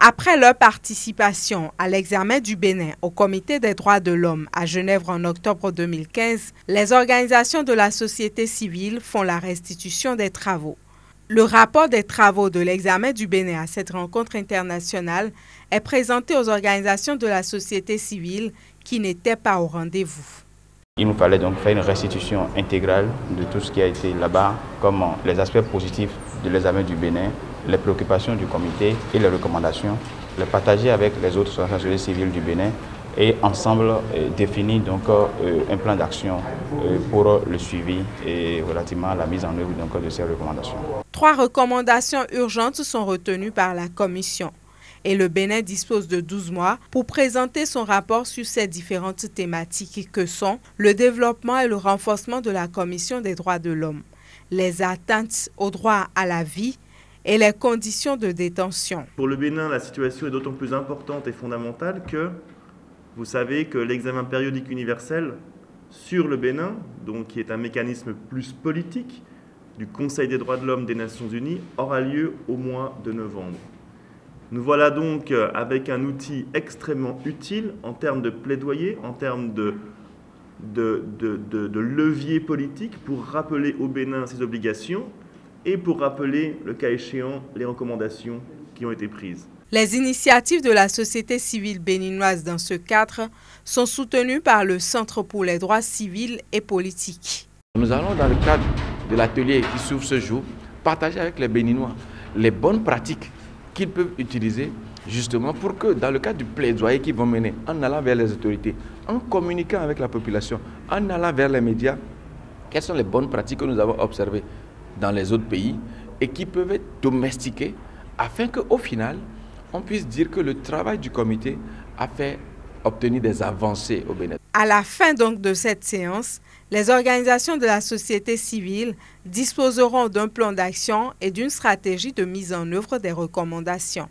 Après leur participation à l'examen du Bénin au Comité des droits de l'homme à Genève en octobre 2015, les organisations de la société civile font la restitution des travaux. Le rapport des travaux de l'examen du Bénin à cette rencontre internationale est présenté aux organisations de la société civile qui n'étaient pas au rendez-vous. Il nous fallait donc faire une restitution intégrale de tout ce qui a été là-bas, comme les aspects positifs de l'examen du Bénin, les préoccupations du comité et les recommandations, les partager avec les autres organisations civiles du Bénin et ensemble définir donc un plan d'action pour le suivi et relativement à la mise en œuvre donc de ces recommandations. 3 recommandations urgentes sont retenues par la commission et le Bénin dispose de 12 mois pour présenter son rapport sur ces différentes thématiques que sont le développement et le renforcement de la Commission des droits de l'homme, les atteintes au droit à la vie et les conditions de détention. Pour le Bénin, la situation est d'autant plus importante et fondamentale que vous savez que l'examen périodique universel sur le Bénin, donc qui est un mécanisme plus politique du Conseil des droits de l'homme des Nations Unies, aura lieu au mois de novembre. Nous voilà donc avec un outil extrêmement utile en termes de plaidoyer, en termes de levier politique pour rappeler au Bénin ses obligations et pour rappeler, le cas échéant, les recommandations qui ont été prises. Les initiatives de la société civile béninoise dans ce cadre sont soutenues par le Centre pour les droits civils et politiques. Nous allons, dans le cadre de l'atelier qui s'ouvre ce jour, partager avec les Béninois les bonnes pratiques qu'ils peuvent utiliser justement pour que, dans le cadre du plaidoyer qu'ils vont mener, en allant vers les autorités, en communiquant avec la population, en allant vers les médias, quelles sont les bonnes pratiques que nous avons observées dans les autres pays et qui peuvent être domestiquées afin qu'au final, on puisse dire que le travail du comité a fait obtenir des avancées au Bénin. À la fin donc de cette séance, les organisations de la société civile disposeront d'un plan d'action et d'une stratégie de mise en œuvre des recommandations.